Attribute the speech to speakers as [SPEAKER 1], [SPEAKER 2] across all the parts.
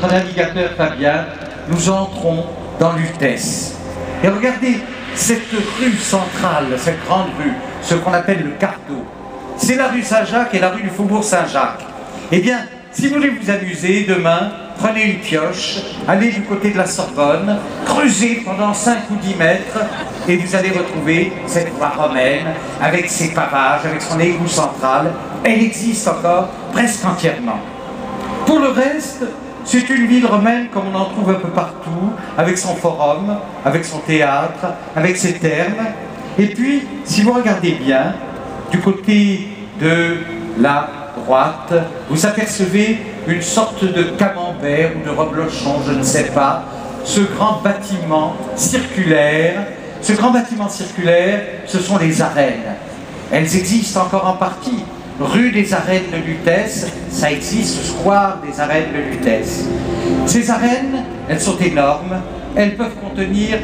[SPEAKER 1] notre navigateur Fabien, nous entrons dans Lutèce. Et regardez cette rue centrale, cette grande rue, ce qu'on appelle le Cardo. C'est la rue Saint-Jacques et la rue du Faubourg Saint-Jacques. Eh bien, si vous voulez vous amuser, demain, prenez une pioche, allez du côté de la Sorbonne, creusez pendant 5 ou 10 mètres et vous allez retrouver cette voie romaine avec ses pavages, avec son égout central. Elle existe encore presque entièrement. Pour le reste, c'est une ville romaine comme on en trouve un peu partout, avec son forum, avec son théâtre, avec ses thermes. Et puis, si vous regardez bien, du côté de la droite, vous apercevez une sorte de camembert ou de reblochon, je ne sais pas, ce grand bâtiment circulaire. Ce grand bâtiment circulaire, ce sont les arènes. Elles existent encore en partie. Rue des Arènes de Lutèce, ça existe, square des Arènes de Lutèce. Ces arènes, elles sont énormes, elles peuvent contenir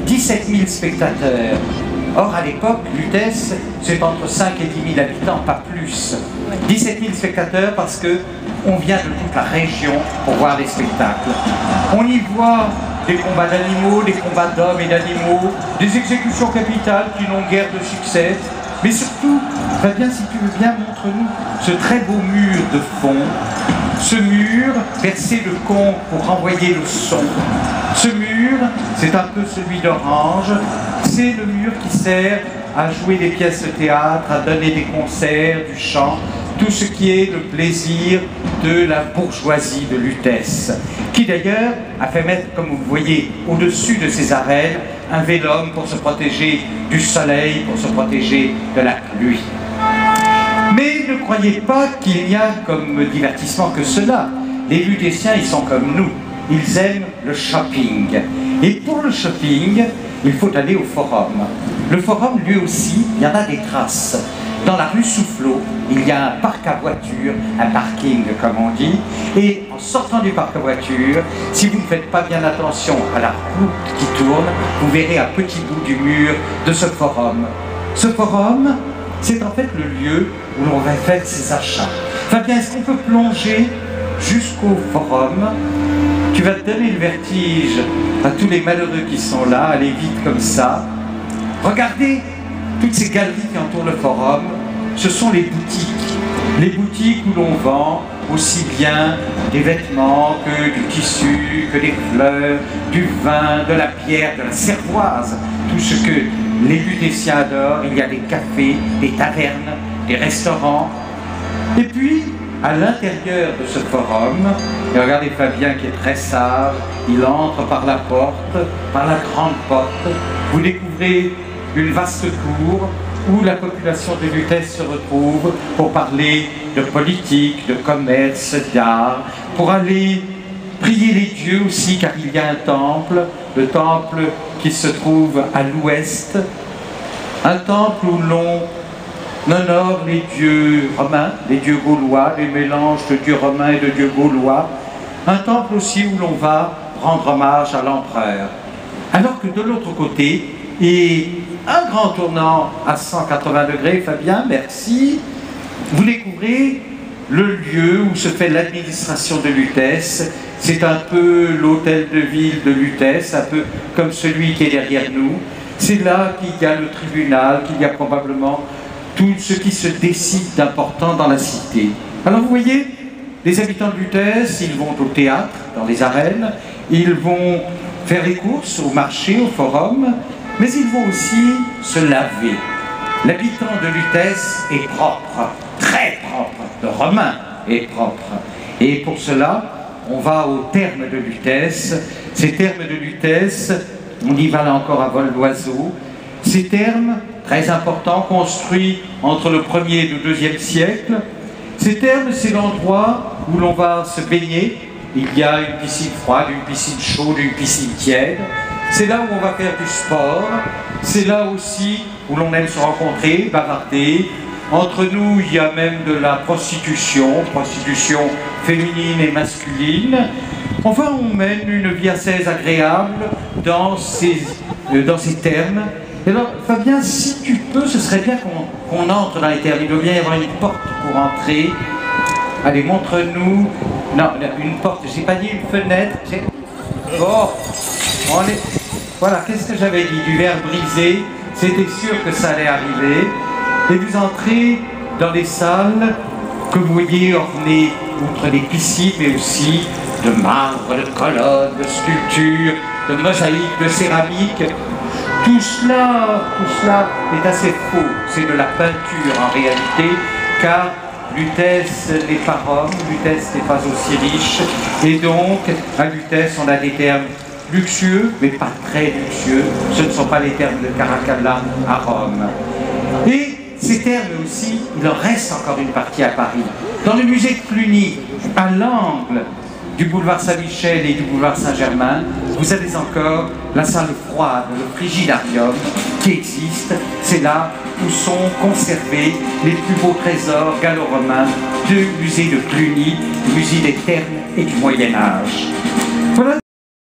[SPEAKER 1] 17 000 spectateurs. Or, à l'époque, Lutèce, c'est entre 5 et 10 000 habitants, pas plus. 17 000 spectateurs parce qu'on vient de toute la région pour voir les spectacles. On y voit des combats d'animaux, des combats d'hommes et d'animaux, des exécutions capitales qui n'ont guère de succès. Mais surtout, Fabien, si tu veux bien, montre-nous ce très beau mur de fond, ce mur percé de conques pour renvoyer le son. Ce mur, c'est un peu celui d'Orange, c'est le mur qui sert à jouer des pièces de théâtre, à donner des concerts, du chant, tout ce qui est le plaisir de la bourgeoisie de Lutèce, qui d'ailleurs a fait mettre, comme vous le voyez, au-dessus de ces arènes, un vélum pour se protéger du soleil, pour se protéger de la pluie. Mais ne croyez pas qu'il n'y a comme divertissement que cela. Les Lutéciens, ils sont comme nous. Ils aiment le shopping. Et pour le shopping, il faut aller au Forum. Le Forum, lui aussi, il y en a des traces. Dans la rue Soufflot, il y a un parc à voitures, un parking comme on dit, et en sortant du parc à voitures, si vous ne faites pas bien attention à la route qui tourne, vous verrez un petit bout du mur de ce forum. Ce forum, c'est en fait le lieu où l'on va faire ses achats. Fabien, est-ce qu'on peut plonger jusqu'au forum? Tu vas te donner le vertige à tous les malheureux qui sont là, allez vite comme ça. Regardez toutes ces galeries qui entourent le forum, ce sont les boutiques. Les boutiques où l'on vend aussi bien des vêtements que du tissu, que des fleurs, du vin, de la bière, de la cervoise. Tout ce que les Lutéciens adorent. Il y a des cafés, des tavernes, des restaurants. Et puis, à l'intérieur de ce forum, et regardez Fabien qui est très sage, il entre par la porte, par la grande porte. Vous découvrez une vaste cour où la population de Lutèce se retrouve pour parler de politique, de commerce, d'art, pour aller prier les dieux aussi, car il y a un temple, le temple qui se trouve à l'ouest, un temple où l'on honore les dieux romains, les dieux gaulois, les mélanges de dieux romains et de dieux gaulois, un temple aussi où l'on va rendre hommage à l'empereur. Alors que de l'autre côté, et un grand tournant à 180 degrés, Fabien, merci, vous découvrez le lieu où se fait l'administration de Lutèce. C'est un peu l'hôtel de ville de Lutèce, un peu comme celui qui est derrière nous. C'est là qu'il y a le tribunal, qu'il y a probablement tout ce qui se décide d'important dans la cité. Alors vous voyez, les habitants de Lutèce, ils vont au théâtre, dans les arènes, ils vont faire les courses au marché, au forum, mais ils vont aussi se laver. L'habitant de Lutèce est propre, très propre, le romain est propre. Et pour cela, on va aux thermes de Lutèce. Ces thermes de Lutèce, on y va là encore à vol d'oiseau. Ces thermes, très importants, construits entre le 1er et le 2e siècle. Ces thermes, c'est l'endroit où l'on va se baigner. Il y a une piscine froide, une piscine chaude, une piscine tiède. C'est là où on va faire du sport. C'est là aussi où l'on aime se rencontrer, bavarder. Entre nous, il y a même de la prostitution féminine et masculine. Enfin, on mène une vie assez agréable dans ces thermes. Et alors, Fabien, si tu peux, ce serait bien qu'on entre dans les thermes. Il doit bien y avoir une porte pour entrer. Allez, montre-nous Non, une porte, j'ai pas dit une fenêtre. Bon, on est... Voilà, qu'est-ce que j'avais dit? Du verre brisé, c'était sûr que ça allait arriver. Et vous entrez dans les salles que vous voyez ornées, outre les piscines, mais aussi de marbre, de colonnes, de sculptures, de mosaïques, de céramique. Tout cela est assez faux. C'est de la peinture en réalité, car Lutèce n'est pas Rome, Lutèce n'est pas aussi riche, et donc à Lutèce on a des termes luxueux, mais pas très luxueux. Ce ne sont pas les termes de Caracalla à Rome. Et ces termes aussi, il en reste encore une partie à Paris. Dans le musée de Cluny, à l'angle du boulevard Saint-Michel et du boulevard Saint-Germain, vous avez encore la salle froide, le frigidarium, qui existe. C'est là où sont conservés les plus beaux trésors gallo-romains du musée de Cluny, musée des Thermes et du Moyen-Âge.